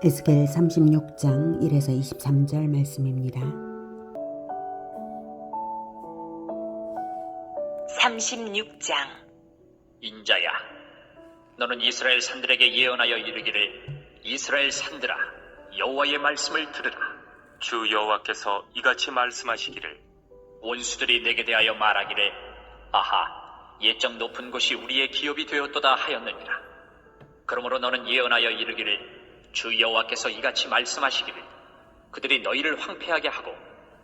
에스겔 36장 1에서 23절 말씀입니다. 36장. 인자야, 너는 이스라엘 산들에게 예언하여 이르기를, 이스라엘 산들아, 여호와의 말씀을 들으라. 주 여호와께서 이같이 말씀하시기를, 원수들이 내게 대하여 말하기를, 아하, 옛적 높은 곳이 우리의 기업이 되었도다 하였느니라. 그러므로 너는 예언하여 이르기를, 주 여호와께서 이같이 말씀하시기를, 그들이 너희를 황폐하게 하고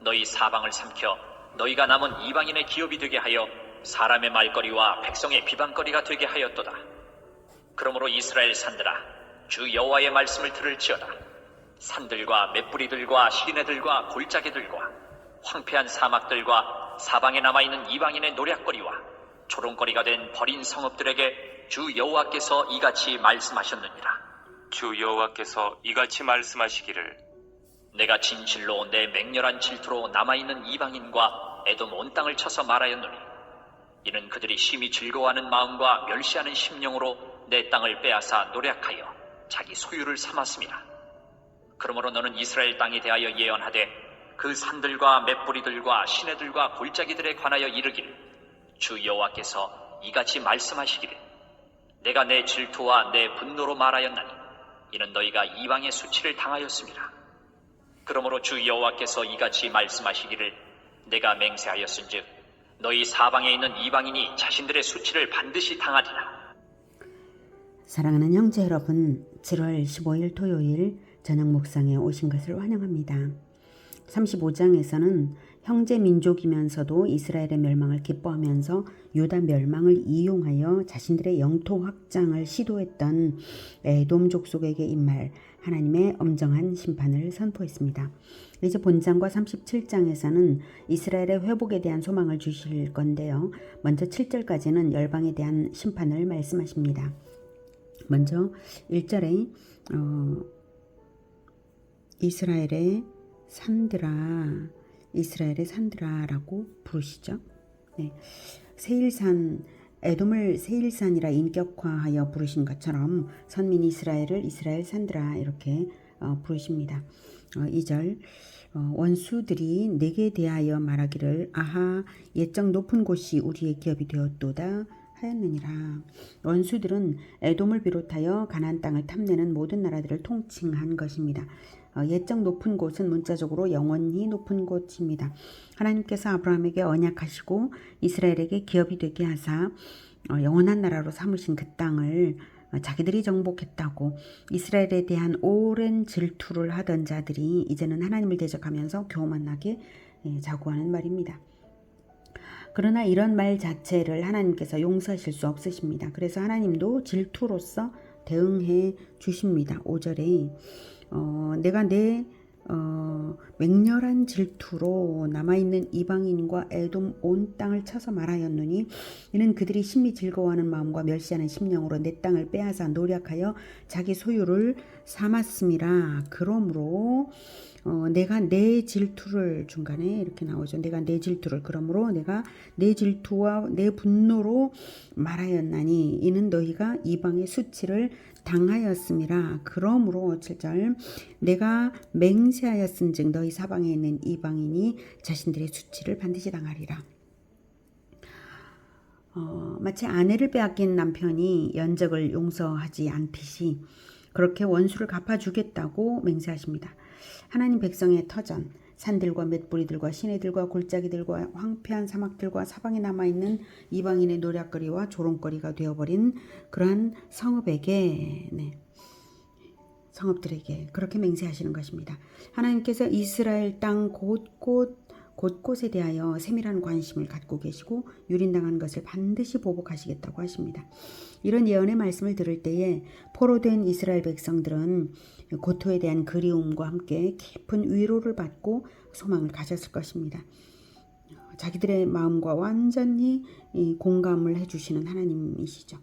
너희 사방을 삼켜 너희가 남은 이방인의 기업이 되게 하여 사람의 말거리와 백성의 비방거리가 되게 하였도다. 그러므로 이스라엘 산들아, 주 여호와의 말씀을 들을지어다. 산들과 맷뿌리들과 시내들과 골짜기들과 황폐한 사막들과 사방에 남아있는 이방인의 노략거리와 조롱거리가 된 버린 성읍들에게 주 여호와께서 이같이 말씀하셨느니라. 주 여호와께서 이같이 말씀하시기를, 내가 진실로 내 맹렬한 질투로 남아있는 이방인과 에돔 온 땅을 쳐서 말하였노니, 이는 그들이 심히 즐거워하는 마음과 멸시하는 심령으로 내 땅을 빼앗아 노략하여 자기 소유를 삼았습니다. 그러므로 너는 이스라엘 땅에 대하여 예언하되, 그 산들과 맷뿌리들과 시내들과 골짜기들에 관하여 이르기를, 주 여호와께서 이같이 말씀하시기를, 내가 내 질투와 내 분노로 말하였나니 이는 너희가 이방의 수치를 당하였습니다. 그러므로 주 여호와께서 이같이 말씀하시기를, 내가 맹세하였은즉 너희 사방에 있는 이방인이 자신들의 수치를 반드시 당하리라. 사랑하는 형제 여러분, 7월 15일 토요일 저녁 묵상에 오신 것을 환영합니다. 35장에서는 형제 민족이면서도 이스라엘의 멸망을 기뻐하면서 유다 멸망을 이용하여 자신들의 영토 확장을 시도했던 에돔 족속에게 임할 하나님의 엄정한 심판을 선포했습니다. 이제 본장과 37장에서는 이스라엘의 회복에 대한 소망을 주실 건데요. 먼저 7절까지는 열방에 대한 심판을 말씀하십니다. 먼저 1절에 이스라엘의 산들아라고 부르시죠. 네. 세일산, 에돔을 세일산이라 인격화하여 부르신 것처럼 선민 이스라엘을 이스라엘 산들아 이렇게 부르십니다. 2절, 원수들이 내게 대하여 말하기를, 아하, 옛적 높은 곳이 우리의 기업이 되었도다 하였느니라. 원수들은 에돔을 비롯하여 가나안 땅을 탐내는 모든 나라들을 통칭한 것입니다. 옛적 높은 곳은 문자적으로 영원히 높은 곳입니다. 하나님께서 아브라함에게 언약하시고 이스라엘에게 기업이 되게 하사 영원한 나라로 삼으신 그 땅을 자기들이 정복했다고 이스라엘에 대한 오랜 질투를 하던 자들이 이제는 하나님을 대적하면서 교만하게 자구하는 말입니다. 그러나 이런 말 자체를 하나님께서 용서하실 수 없으십니다. 그래서 하나님도 질투로서 대응해 주십니다. 5절에 내가 내 맹렬한 질투로 남아있는 이방인과 에돔 온 땅을 쳐서 말하였노니, 이는 그들이 심히 즐거워하는 마음과 멸시하는 심령으로 내 땅을 빼앗아 노략하여 자기 소유를 삼았음이라. 그러므로 내가 내 질투를, 중간에 이렇게 나오죠. 내가 내 질투를, 그러므로 내가 내 질투와 내 분노로 말하였나니 이는 너희가 이방의 수치를 당하였음이라. 그러므로 7절, 내가 맹세하였은즉 너희 사방에 있는 이방인이 자신들의 수치를 반드시 당하리라. 마치 아내를 빼앗긴 남편이 연적을 용서하지 않듯이 그렇게 원수를 갚아주겠다고 맹세하십니다. 하나님 백성의 터전, 산들과 맷뿌리들과 시내들과 골짜기들과 황폐한 사막들과 사방에 남아있는 이방인의 노략거리와 조롱거리가 되어버린 그러한 성읍들에게 그렇게 맹세하시는 것입니다. 하나님께서 이스라엘 땅 곳곳에 대하여 세밀한 관심을 갖고 계시고 유린당한 것을 반드시 보복하시겠다고 하십니다. 이런 예언의 말씀을 들을 때에 포로된 이스라엘 백성들은 고토에 대한 그리움과 함께 깊은 위로를 받고 소망을 가졌을 것입니다. 자기들의 마음과 완전히 공감을 해주시는 하나님이시죠.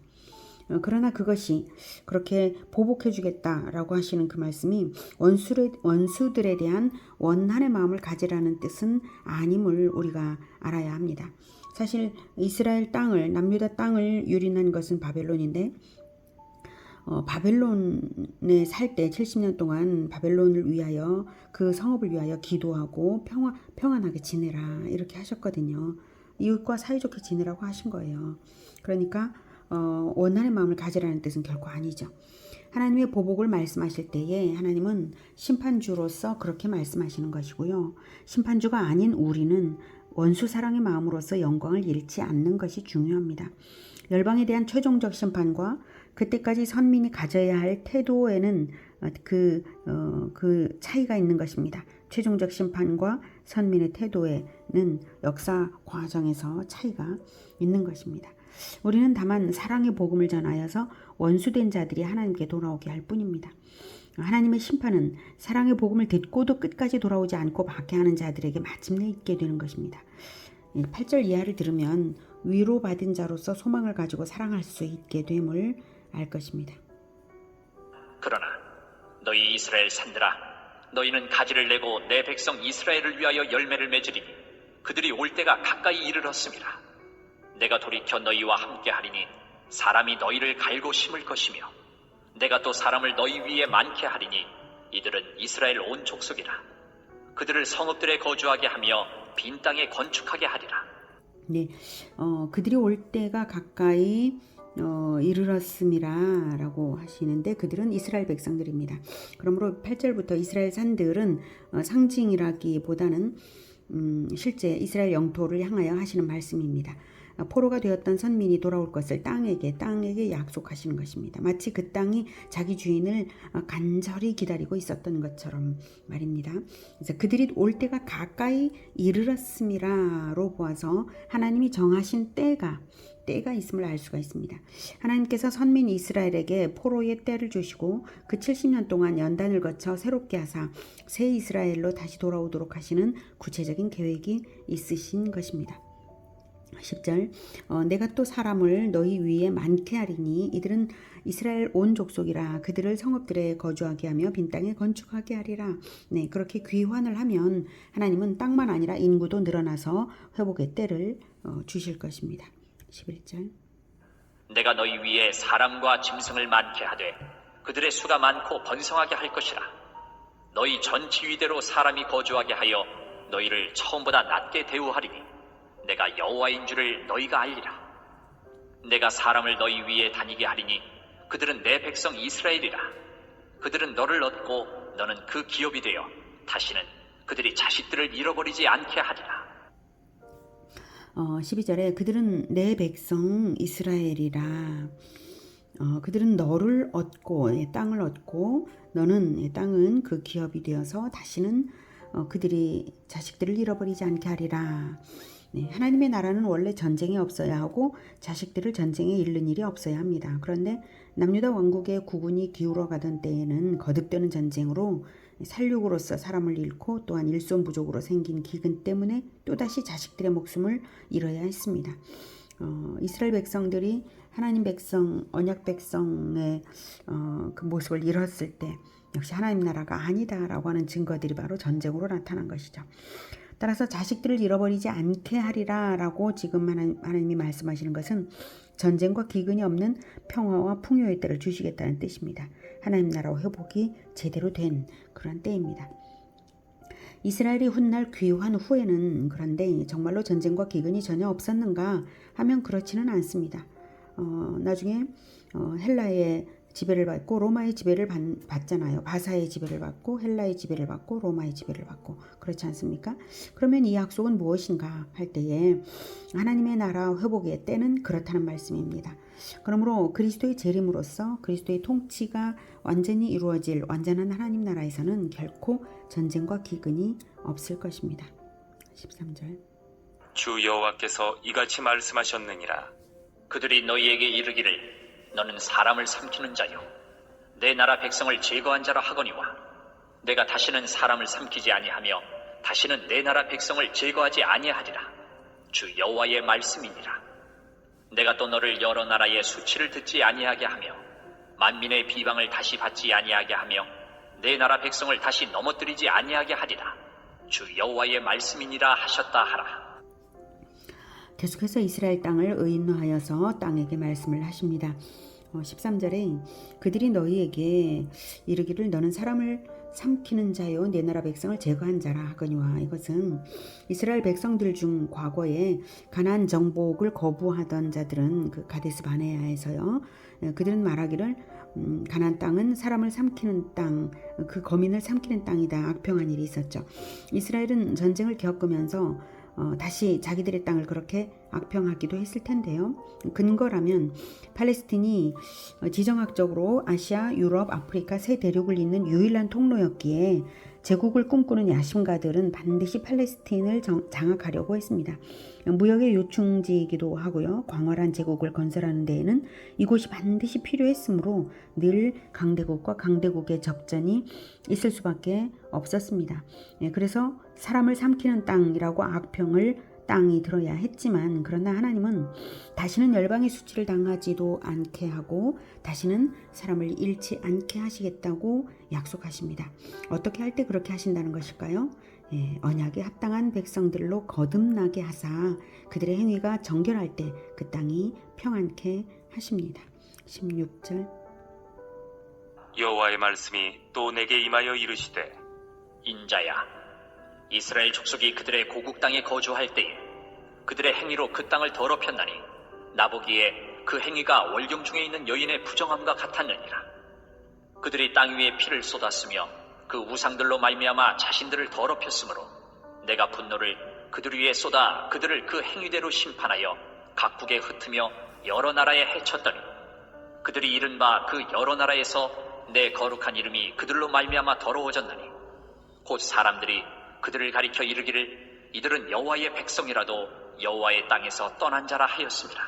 그러나 그것이 그렇게 보복해 주겠다라고 하시는 그 말씀이 원수들에 대한 원한의 마음을 가지라는 뜻은 아님을 우리가 알아야 합니다. 사실 이스라엘 땅을, 남유다 땅을 유린한 것은 바벨론인데 바벨론에 살 때 70년 동안 바벨론을 위하여 그 성읍을 위하여 기도하고 평안하게 지내라 이렇게 하셨거든요. 이웃과 사이좋게 지내라고 하신 거예요. 그러니까 원한의 마음을 가지라는 뜻은 결코 아니죠. 하나님의 보복을 말씀하실 때에 하나님은 심판주로서 그렇게 말씀하시는 것이고요. 심판주가 아닌 우리는 원수 사랑의 마음으로서 영광을 잃지 않는 것이 중요합니다. 열방에 대한 최종적 심판과 그때까지 선민이 가져야 할 태도에는 그 차이가 있는 것입니다. 최종적 심판과 선민의 태도에는 역사 과정에서 차이가 있는 것입니다. 우리는 다만 사랑의 복음을 전하여서 원수된 자들이 하나님께 돌아오게 할 뿐입니다. 하나님의 심판은 사랑의 복음을 듣고도 끝까지 돌아오지 않고 박해하는 자들에게 마침내 있게 되는 것입니다. 8절 이하를 들으면 위로받은 자로서 소망을 가지고 사랑할 수 있게 됨을 알 것입니다. 그러나 너희 이스라엘 산들아, 너희는 가지를 내고 내 백성 이스라엘을 위하여 열매를 맺으리니 그들이 올 때가 가까이 이르렀습니다. 내가 돌이켜 너희와 함께하리니 사람이 너희를 갈고 심을 것이며 내가 또 사람을 너희 위에 많게 하리니 이들은 이스라엘 온 족속이라. 그들을 성읍들에 거주하게 하며 빈 땅에 건축하게 하리라. 네, 그들이 올 때가 가까이 이르렀음이라 라고 하시는데 그들은 이스라엘 백성들입니다. 그러므로 8절부터 이스라엘 산들은 상징이라기보다는 실제 이스라엘 영토를 향하여 하시는 말씀입니다. 포로가 되었던 선민이 돌아올 것을 땅에게 약속하시는 것입니다. 마치 그 땅이 자기 주인을 간절히 기다리고 있었던 것처럼 말입니다. 그래서 그들이 올 때가 가까이 이르렀음이라로 보아서 하나님이 정하신 때가 있음을 알 수가 있습니다. 하나님께서 선민 이스라엘에게 포로의 때를 주시고 그 70년 동안 연단을 거쳐 새롭게 하사 새 이스라엘로 다시 돌아오도록 하시는 구체적인 계획이 있으신 것입니다. 10절 내가 또 사람을 너희 위에 많게 하리니 이들은 이스라엘 온 족속이라. 그들을 성읍들에 거주하게 하며 빈 땅에 건축하게 하리라. 네, 그렇게 귀환을 하면 하나님은 땅만 아니라 인구도 늘어나서 회복의 때를 주실 것입니다. 11절 내가 너희 위에 사람과 짐승을 많게 하되 그들의 수가 많고 번성하게 할 것이라. 너희 전 지위대로 사람이 거주하게 하여 너희를 처음보다 낮게 대우하리니 내가 여호와인 줄을 너희가 알리라. 내가 사람을 너희 위에 다니게 하리니 그들은 내 백성 이스라엘이라. 그들은 너를 얻고 너는 그 기업이 되어 다시는 그들이 자식들을 잃어버리지 않게 하리라. 12절에 그들은 내 백성 이스라엘이라. 그들은 너를 얻고 땅을 얻고 너는 땅은 그 기업이 되어서 다시는 그들이 자식들을 잃어버리지 않게 하리라. 네, 하나님의 나라는 원래 전쟁이 없어야 하고 자식들을 전쟁에 잃는 일이 없어야 합니다. 그런데 남유다 왕국의 국운이 기울어가던 때에는 거듭되는 전쟁으로 살육으로서 사람을 잃고 또한 일손 부족으로 생긴 기근 때문에 또다시 자식들의 목숨을 잃어야 했습니다. 이스라엘 백성들이 하나님 백성, 언약 백성의 그 모습을 잃었을 때 역시 하나님 나라가 아니다라고 하는 증거들이 바로 전쟁으로 나타난 것이죠. 따라서 자식들을 잃어버리지 않게 하리라 라고 지금 하나님이 말씀하시는 것은 전쟁과 기근이 없는 평화와 풍요의 때를 주시겠다는 뜻입니다. 하나님 나라 회복이 제대로 된 그런 때입니다. 이스라엘이 훗날 귀환 후에는 그런데 정말로 전쟁과 기근이 전혀 없었는가 하면 그렇지는 않습니다. 나중에 헬라의 지배를 받고 로마의 지배를 받잖아요. 바사의 지배를 받고 헬라의 지배를 받고 로마의 지배를 받고 그렇지 않습니까? 그러면 이 약속은 무엇인가 할 때에 하나님의 나라 회복의 때는 그렇다는 말씀입니다. 그러므로 그리스도의 재림으로써 그리스도의 통치가 완전히 이루어질 완전한 하나님 나라에서는 결코 전쟁과 기근이 없을 것입니다. 13절 주 여호와께서 이같이 말씀하셨느니라. 그들이 너희에게 이르기를 너는 사람을 삼키는 자요 내 나라 백성을 제거한 자라 하거니와 내가 다시는 사람을 삼키지 아니하며 다시는 내 나라 백성을 제거하지 아니하리라. 주 여호와의 말씀이니라. 내가 또 너를 여러 나라의 수치를 듣지 아니하게 하며 만민의 비방을 다시 받지 아니하게 하며 내 나라 백성을 다시 넘어뜨리지 아니하게 하리라. 주 여호와의 말씀이니라 하셨다 하라. 계속해서 이스라엘 땅을 의인화하여서 땅에게 말씀을 하십니다. 13절에 그들이 너희에게 이르기를 너는 사람을 삼키는 자요 내 나라 백성을 제거한 자라 하거니와. 이것은 이스라엘 백성들 중 과거에 가나안 정복을 거부하던 자들은 그 가데스 바네아에서요, 그들은 말하기를 가나안 땅은 사람을 삼키는 땅, 그 거민을 삼키는 땅이다. 악평한 일이 있었죠. 이스라엘은 전쟁을 겪으면서 다시 자기들의 땅을 그렇게 악평하기도 했을 텐데요. 근거라면 팔레스틴이 지정학적으로 아시아, 유럽, 아프리카 세 대륙을 잇는 유일한 통로였기에 제국을 꿈꾸는 야심가들은 반드시 팔레스틴을 장악하려고 했습니다. 무역의 요충지이기도 하고요. 광활한 제국을 건설하는 데에는 이곳이 반드시 필요했으므로 늘 강대국과 강대국의 접전이 있을 수밖에 없었습니다. 그래서 사람을 삼키는 땅이라고 악평을 땅이 들어야 했지만, 그러나 하나님은 다시는 열방의 수치를 당하지도 않게 하고 다시는 사람을 잃지 않게 하시겠다고 약속하십니다. 어떻게 할 때 그렇게 하신다는 것일까요? 언약에 합당한 백성들로 거듭나게 하사 그들의 행위가 정결할 때 그 땅이 평안케 하십니다. 16절 여호와의 말씀이 또 내게 임하여 이르시되 인자야, 이스라엘 족속이 그들의 고국 땅에 거주할 때에 그들의 행위로 그 땅을 더럽혔나니 나보기에 그 행위가 월경 중에 있는 여인의 부정함과 같았느니라. 그들이 땅 위에 피를 쏟았으며 그 우상들로 말미암아 자신들을 더럽혔으므로 내가 분노를 그들 위에 쏟아 그들을 그 행위대로 심판하여 각국에 흩으며 여러 나라에 해쳤더니 그들이 이른 바 그 여러 나라에서 내 거룩한 이름이 그들로 말미암아 더러워졌나니 곧 사람들이 그들을 가리켜 이르기를 이들은 여호와의 백성이라도 여호와의 땅에서 떠난 자라 하였습니다.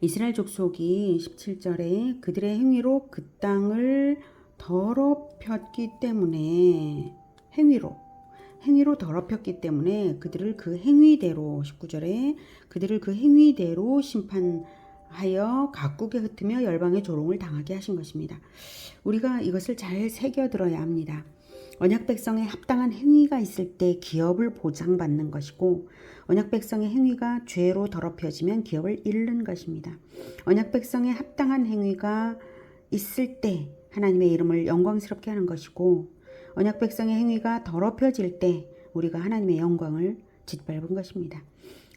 이스라엘 족속이 17절에 그들의 행위로 그 땅을 더럽혔기 때문에 행위로 더럽혔기 때문에 그들을 그 행위대로 19절에 그들을 그 행위대로 심판하여 각국에 흩으며 열방의 조롱을 당하게 하신 것입니다. 우리가 이것을 잘 새겨들어야 합니다. 언약 백성의 합당한 행위가 있을 때 기업을 보장받는 것이고 언약 백성의 행위가 죄로 더럽혀지면 기업을 잃는 것입니다. 언약 백성의 합당한 행위가 있을 때 하나님의 이름을 영광스럽게 하는 것이고 언약 백성의 행위가 더럽혀질 때 우리가 하나님의 영광을 짓밟은 것입니다.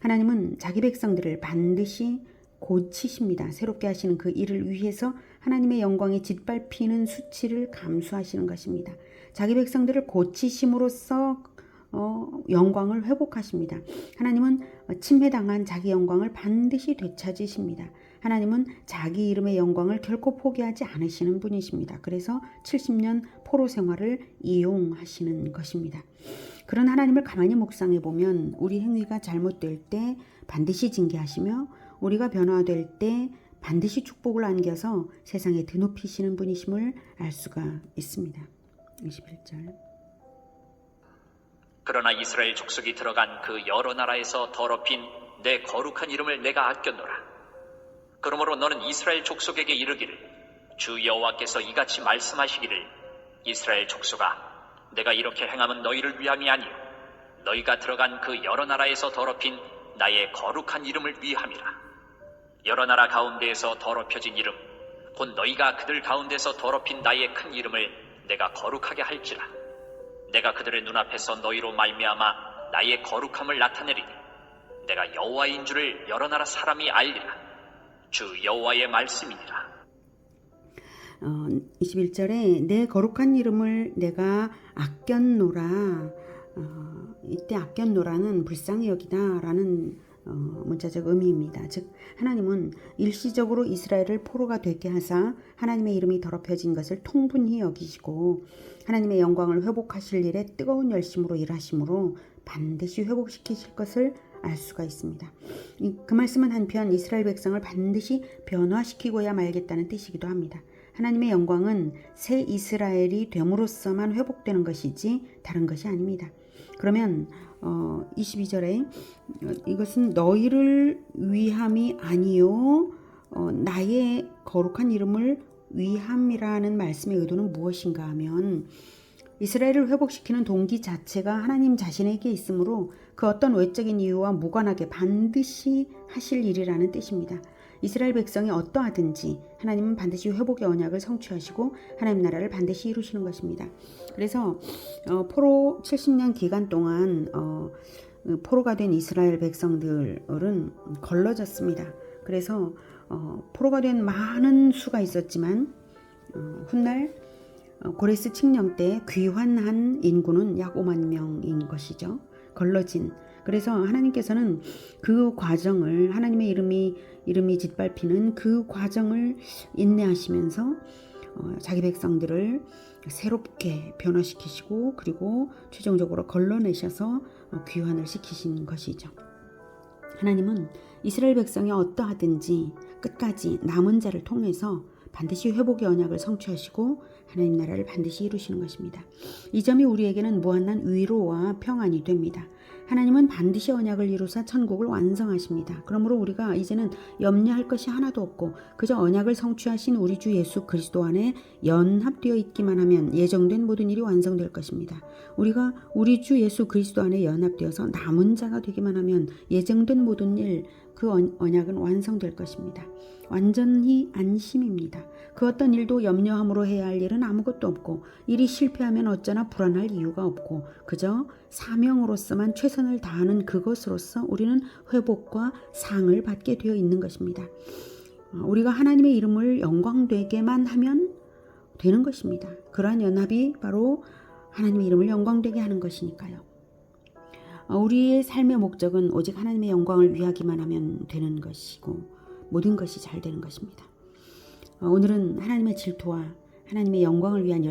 하나님은 자기 백성들을 반드시 고치십니다. 새롭게 하시는 그 일을 위해서 하나님의 영광이 짓밟히는 수치를 감수하시는 것입니다. 자기 백성들을 고치심으로써 영광을 회복하십니다. 하나님은 침해당한 자기 영광을 반드시 되찾으십니다. 하나님은 자기 이름의 영광을 결코 포기하지 않으시는 분이십니다. 그래서 70년 포로 생활을 이용하시는 것입니다. 그런 하나님을 가만히 묵상해 보면 우리 행위가 잘못될 때 반드시 징계하시며 우리가 변화될 때 반드시 축복을 안겨서 세상에 드높이시는 분이심을 알 수가 있습니다. 21절 그러나 이스라엘 족속이 들어간 그 여러 나라에서 더럽힌 내 거룩한 이름을 내가 아꼈노라. 그러므로 너는 이스라엘 족속에게 이르기를 주 여호와께서 이같이 말씀하시기를 이스라엘 족속아, 내가 이렇게 행함은 너희를 위함이 아니요 너희가 들어간 그 여러 나라에서 더럽힌 나의 거룩한 이름을 위함이라. 여러 나라 가운데에서 더럽혀진 이름 곧 너희가 그들 가운데서 더럽힌 나의 큰 이름을 내가 거룩하게 할지라. 내가 그들의 눈앞에서 너희로 말미암아 나의 거룩함을 나타내리니 내가 여호와인 줄을 여러 나라 사람이 알리라. 주 여호와의 말씀이니라. 21절에 내 거룩한 이름을 내가 아꼈노라. 이때 아꼈노라는 불쌍히 여기다 라는 문자적 의미입니다. 즉 하나님은 일시적으로 이스라엘을 포로가 되게 하사 하나님의 이름이 더럽혀진 것을 통분히 여기시고 하나님의 영광을 회복하실 일에 뜨거운 열심으로 일하심으로 반드시 회복시키실 것을 알 수가 있습니다. 그 말씀은 한편 이스라엘 백성을 반드시 변화시키고야 말겠다는 뜻이기도 합니다. 하나님의 영광은 새 이스라엘이 됨으로써만 회복되는 것이지 다른 것이 아닙니다. 그러면 22절에 이것은 너희를 위함이 아니요 나의 거룩한 이름을 위함이라는 말씀의 의도는 무엇인가 하면 이스라엘을 회복시키는 동기 자체가 하나님 자신에게 있으므로 그 어떤 외적인 이유와 무관하게 반드시 하실 일이라는 뜻입니다. 이스라엘 백성이 어떠하든지 하나님은 반드시 회복의 언약을 성취하시고 하나님 나라를 반드시 이루시는 것입니다. 그래서 포로 70년 기간 동안 포로가 된 이스라엘 백성들은 걸러졌습니다. 그래서 포로가 된 많은 수가 있었지만 훗날 고레스 칙령 때 귀환한 인구는 약 5만 명인 것이죠. 걸러진. 그래서 하나님께서는 그 과정을 하나님의 이름이 짓밟히는 그 과정을 인내하시면서 자기 백성들을 새롭게 변화시키시고 그리고 최종적으로 걸러내셔서 귀환을 시키신 것이죠. 하나님은 이스라엘 백성이 어떠하든지 끝까지 남은 자를 통해서 반드시 회복의 언약을 성취하시고 하나님 나라를 반드시 이루시는 것입니다. 이 점이 우리에게는 무한한 위로와 평안이 됩니다. 하나님은 반드시 언약을 이루사 천국을 완성하십니다. 그러므로 우리가 이제는 염려할 것이 하나도 없고 그저 언약을 성취하신 우리 주 예수 그리스도 안에 연합되어 있기만 하면 예정된 모든 일이 완성될 것입니다. 우리가 우리 주 예수 그리스도 안에 연합되어서 남은 자가 되기만 하면 예정된 모든 일, 그 언약은 완성될 것입니다. 완전히 안심입니다. 그 어떤 일도 염려함으로 해야 할 일은 아무것도 없고 일이 실패하면 어쩌나 불안할 이유가 없고 그저 사명으로서만 최선을 다하는 그것으로서 우리는 회복과 상을 받게 되어 있는 것입니다. 우리가 하나님의 이름을 영광되게만 하면 되는 것입니다. 그러한 연합이 바로 하나님의 이름을 영광되게 하는 것이니까요. 우리의 삶의 목적은 오직 하나님의 영광을 위하기만 하면 되는 것이고 모든 것이 잘 되는 것입니다. 오늘은 하나님의 질투와 하나님의 영광을 위한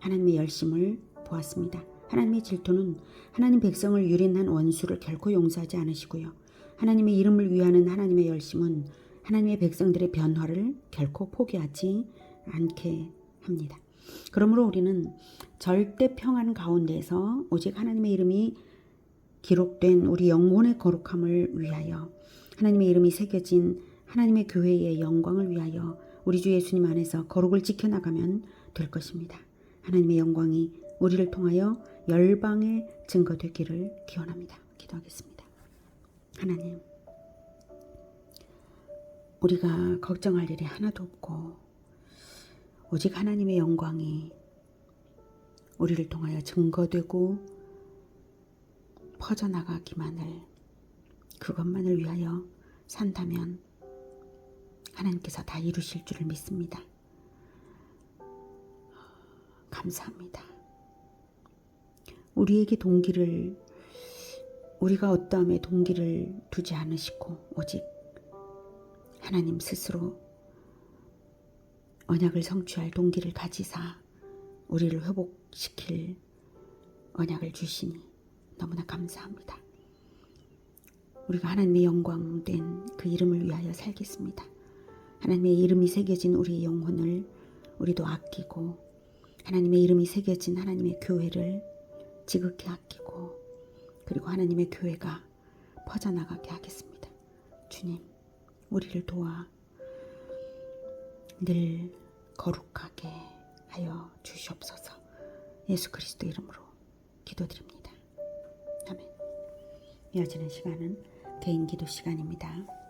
하나님의 열심을 보았습니다. 하나님의 질투는 하나님 백성을 유린한 원수를 결코 용서하지 않으시고요. 하나님의 이름을 위하는 하나님의 열심은 하나님의 백성들의 변화를 결코 포기하지 않게 합니다. 그러므로 우리는 절대 평안 가운데서 오직 하나님의 이름이 기록된 우리 영혼의 거룩함을 위하여 하나님의 이름이 새겨진 하나님의 교회의 영광을 위하여 우리 주 예수님 안에서 거룩을 지켜나가면 될 것입니다. 하나님의 영광이 우리를 통하여 열방에 증거되기를 기원합니다. 기도하겠습니다. 하나님, 우리가 걱정할 일이 하나도 없고 오직 하나님의 영광이 우리를 통하여 증거되고 그것만을 위하여 산다면 하나님께서 다 이루실 줄을 믿습니다. 감사합니다. 우리가 어떠함에 동기를 두지 않으시고 오직 하나님 스스로 언약을 성취할 동기를 가지사 우리를 회복시킬 언약을 주시니 너무나 감사합니다. 우리가 하나님의 영광된 그 이름을 위하여 살겠습니다. 하나님의 이름이 새겨진 우리의 영혼을 우리도 아끼고 하나님의 이름이 새겨진 하나님의 교회를 지극히 아끼고 그리고 하나님의 교회가 퍼져나가게 하겠습니다. 주님, 우리를 도와 늘 거룩하게 하여 주시옵소서. 예수 그리스도 이름으로 기도드립니다. 아멘. 이어지는 시간은 개인 기도 시간입니다.